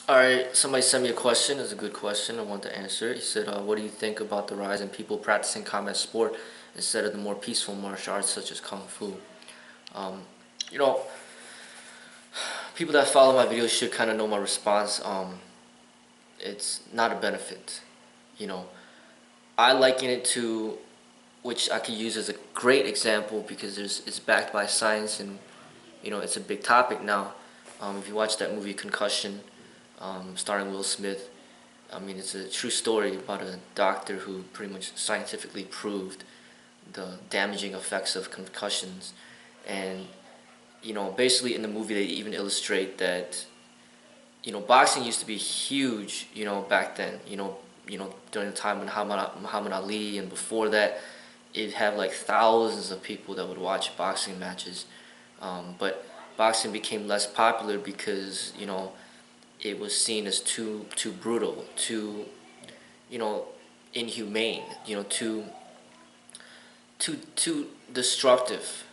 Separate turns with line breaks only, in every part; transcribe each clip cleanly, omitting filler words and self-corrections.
Alright, somebody sent me a question. It's a good question. I want to answer it. He said, what do you think about the rise in people practicing combat sport instead of the more peaceful martial arts such as Kung Fu? Um, you know, people that follow my videos should kind of know my response. It's not a benefit. You know, I liken it to, which I could use as a great example because it's backed by science and, it's a big topic now. If you watch that movie Concussion, starring Will Smith, I mean, it's a true story about a doctor who pretty much scientifically proved the damaging effects of concussions. And, basically in the movie they even illustrate that, boxing used to be huge, back then, during the time when Muhammad Ali and before that, it had like thousands of people that would watch boxing matches. But boxing became less popular because, it was seen as too brutal, too, you know, inhumane, too destructive.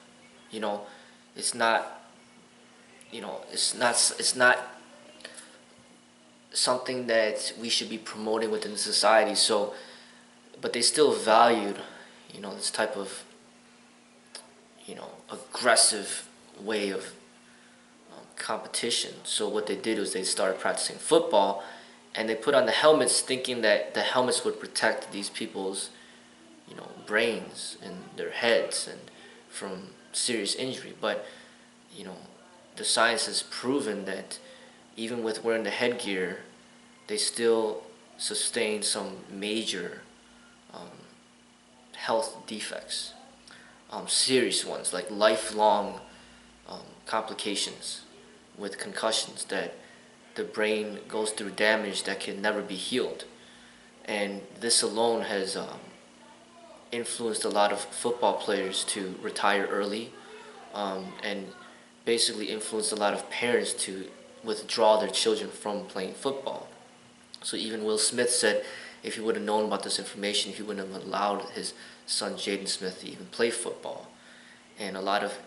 You know, it's not, it's not something that we should be promoting within society. So, but they still valued, this type of, aggressive way of competition. So what they did was they started practicing football, and they put on the helmets thinking that the helmets would protect these people's, brains and their heads and from serious injury. But, you know, the science has proven that even with wearing the headgear, they still sustain some major health defects, serious ones like lifelong complications with concussions that the brain goes through damage that can never be healed. And this alone has influenced a lot of football players to retire early, and basically influenced a lot of parents to withdraw their children from playing football. So even Will Smith said if he would have known about this information, he wouldn't have allowed his son Jaden Smith to even play football. And a lot of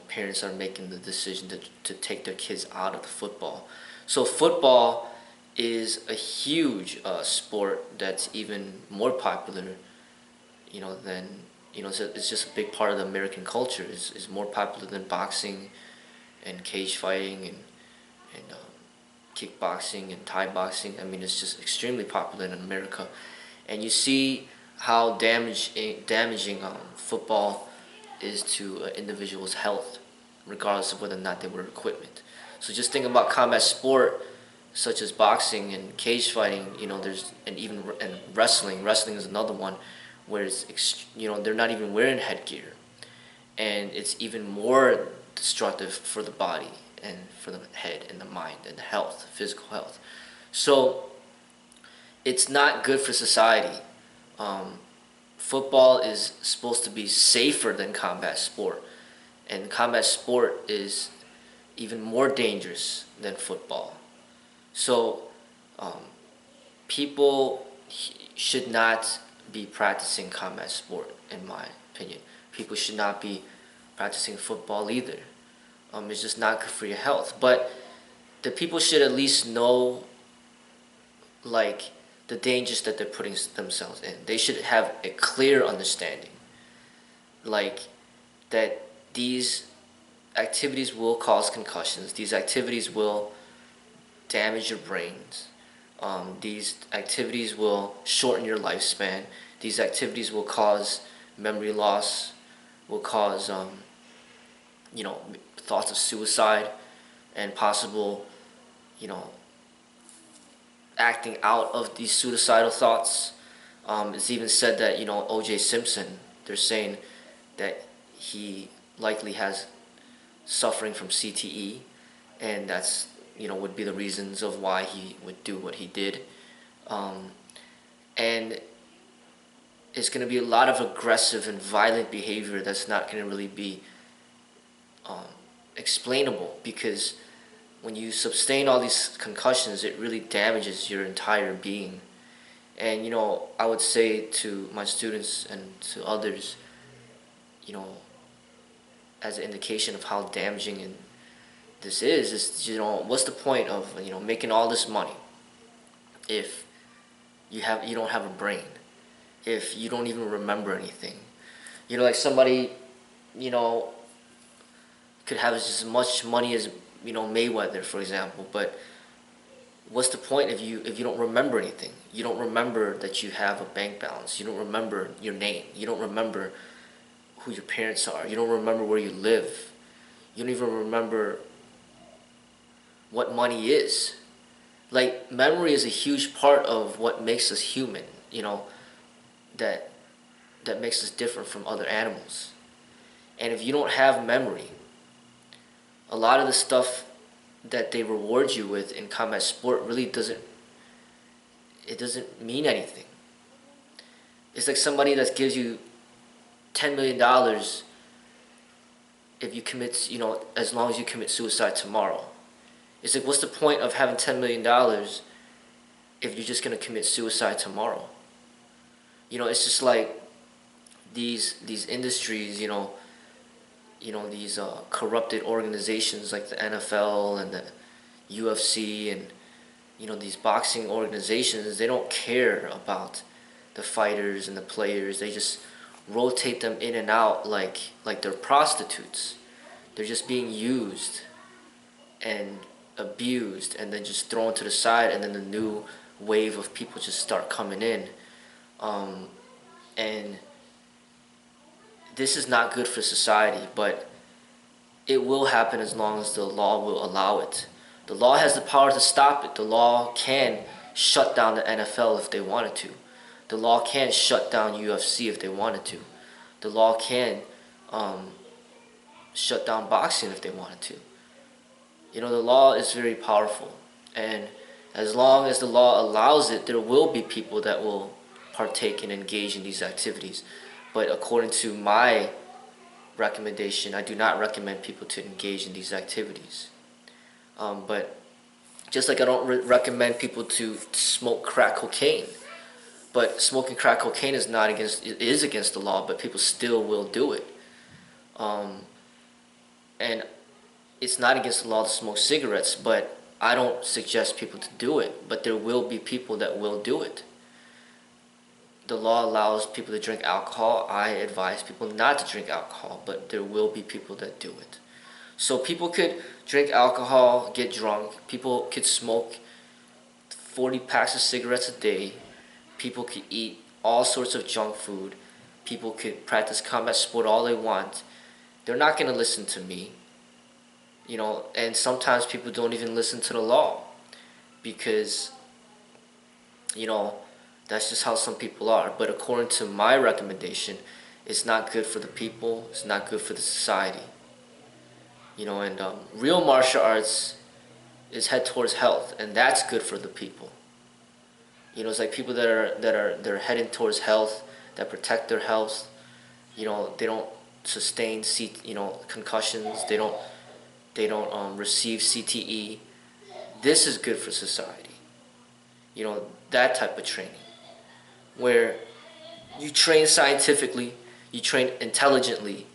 parents are making the decision to take their kids out of the football. So football is a huge sport that's even more popular, than it's just a big part of the American culture. It's more popular than boxing and cage fighting and kickboxing and Thai boxing. I mean, it's just extremely popular in America, and you see how damaging football is to an individual's health, regardless of whether or not they wear equipment. So just think about combat sport such as boxing and cage fighting. There's and wrestling. Wrestling is another one where they're not even wearing headgear, and it's even more destructive for the body and for the head and the mind and the health, physical health. So it's not good for society. Football is supposed to be safer than combat sport, and combat sport is even more dangerous than football. So people should not be practicing combat sport, in my opinion. People should not be practicing football either. It's just not good for your health. But the people should at least know, like, the dangers that they're putting themselves in. They should have a clear understanding, like, that these activities will cause concussions. These activities will damage your brains. These activities will shorten your lifespan. These activities will cause memory loss, will cause thoughts of suicide and possible, acting out of these suicidal thoughts. It's even said that, O.J. Simpson, they're saying that he likely has suffering from CTE, and that's, would be the reasons of why he would do what he did. And it's going to be a lot of aggressive and violent behavior that's not going to really be explainable, because when you sustain all these concussions, it really damages your entire being. And, I would say to my students and to others, as an indication of how damaging and this is, you know, what's the point of, you know, making all this money if you don't have a brain, if you don't even remember anything? You know, like somebody, you know, could have as much money as, you know, Mayweather, for example, but what's the point if you don't remember anything? You don't remember that you have a bank balance. You don't remember your name. You don't remember who your parents are. You don't remember where you live. You don't even remember what money is. Like, memory is a huge part of what makes us human, you know, that makes us different from other animals. And if you don't have memory, a lot of the stuff that they reward you with in combat sport really doesn't mean anything. It's like somebody that gives you $10 million if you commit, you know, as long as you commit suicide tomorrow. It's like, what's the point of having $10 million if you're just gonna commit suicide tomorrow? You know, it's just like these industries, you know, these corrupted organizations like the NFL and the UFC and, you know, these boxing organizations. They don't care about the fighters and the players. They just rotate them in and out like they're prostitutes. They're just being used and abused and then just thrown to the side, and then the new wave of people just start coming in. And this is not good for society, but it will happen as long as the law will allow it. The law has the power to stop it. The law can shut down the NFL if they wanted to. The law can shut down UFC if they wanted to. The law can shut down boxing if they wanted to. You know, the law is very powerful, and as long as the law allows it, there will be people that will partake and engage in these activities. But according to my recommendation, I do not recommend people to engage in these activities. But just like I don't recommend people to smoke crack cocaine. But smoking crack cocaine is not against, it is against the law, but people still will do it. And it's not against the law to smoke cigarettes, but I don't suggest people to do it. But there will be people that will do it. The law allows people to drink alcohol. I advise people not to drink alcohol, but there will be people that do it. So people could drink alcohol, get drunk. People could smoke 40 packs of cigarettes a day. People could eat all sorts of junk food. People could practice combat sport all they want. They're not going to listen to me. You know, and sometimes people don't even listen to the law because, you know, that's just how some people are. But according to my recommendation, it's not good for the people. It's not good for the society. You know, and real martial arts is head towards health, and that's good for the people. You know, it's like people that are heading towards health, that protect their health. You know, they don't sustain concussions. They don't receive CTE. This is good for society. You know, that type of training, where you train scientifically, you train intelligently,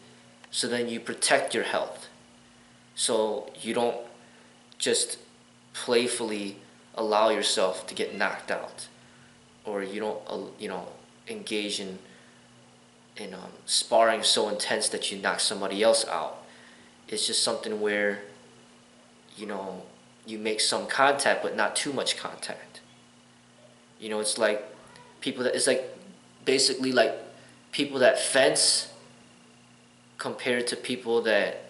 so then you protect your health. So you don't just playfully allow yourself to get knocked out, or you don't engage in sparring so intense that you knock somebody else out. It's just something where, you know, you make some contact, but not too much contact. You know, it's like basically like people that fence compared to people that,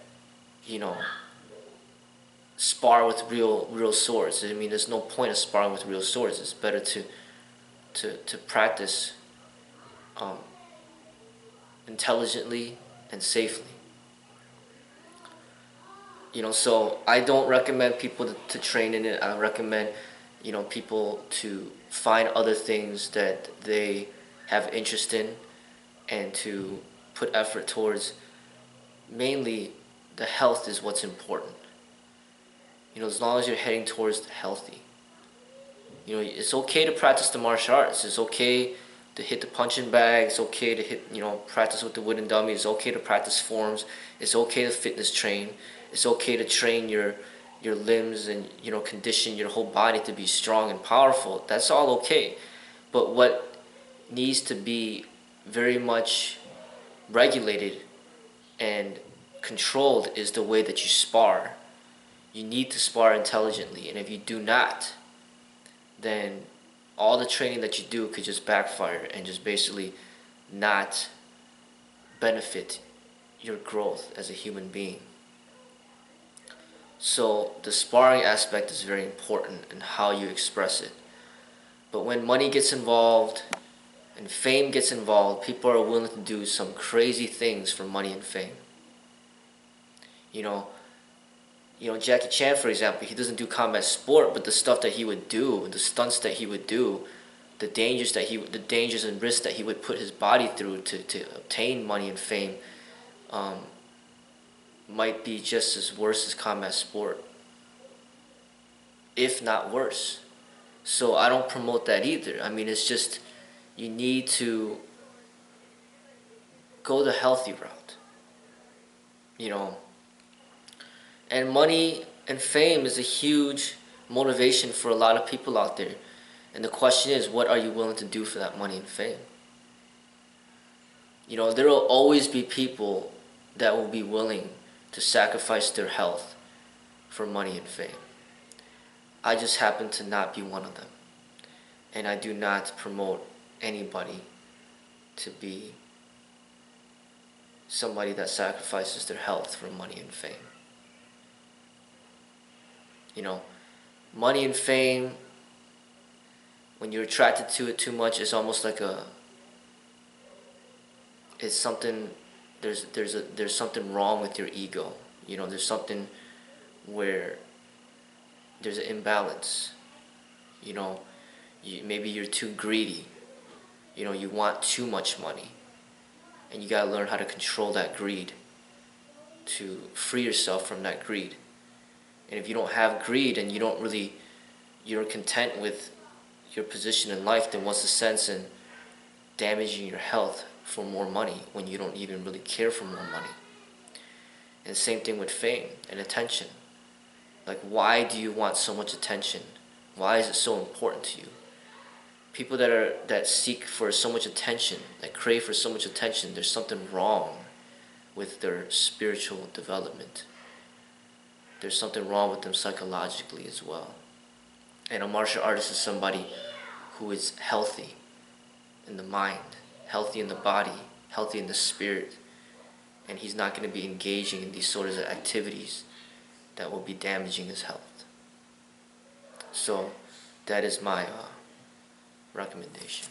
you know, spar with real swords. I mean, there's no point of sparring with real swords. It's better to practice intelligently and safely. You know, so I don't recommend people to train in it. I recommend, you know, people to find other things that they have interest in and to put effort towards. Mainly, the health is what's important. You know, as long as you're heading towards healthy. You know, it's okay to practice the martial arts. It's okay to hit the punching bag. It's okay to practice with the wooden dummy. It's okay to practice forms. It's okay to fitness train. It's okay to train your limbs and condition your whole body to be strong and powerful. That's all okay. But what needs to be very much regulated and controlled is the way that you spar. You need to spar intelligently, and if you do not, then all the training that you do could just backfire and just basically not benefit your growth as a human being. So the sparring aspect is very important in how you express it. But when money gets involved and fame gets involved, people are willing to do some crazy things for money and fame. You know, Jackie Chan, for example, he doesn't do combat sport, but the stuff that he would do, the stunts that he would do, the dangers and risks that he would put his body through to obtain money and fame, might be just as worse as combat sport, if not worse. So I don't promote that either. I mean, it's just, you need to go the healthy route, And money and fame is a huge motivation for a lot of people out there. And the question is, what are you willing to do for that money and fame? There will always be people that will be willing to sacrifice their health for money and fame. I just happen to not be one of them. And I do not promote anybody to be somebody that sacrifices their health for money and fame. Money and fame, when you're attracted to it too much, it's almost like it's something, there's something wrong with your ego. There's something where there's an imbalance. Maybe you're too greedy. You want too much money. And you gotta learn how to control that greed, to free yourself from that greed. And if you don't have greed and you're content with your position in life, then what's the sense in damaging your health for more money when you don't even really care for more money? And same thing with fame and attention. Like, why do you want so much attention? Why is it so important to you? People that seek for so much attention, that crave for so much attention, there's something wrong with their spiritual development. There's something wrong with them psychologically as well. And a martial artist is somebody who is healthy in the mind, healthy in the body, healthy in the spirit. And he's not going to be engaging in these sorts of activities that will be damaging his health. So that is my recommendation.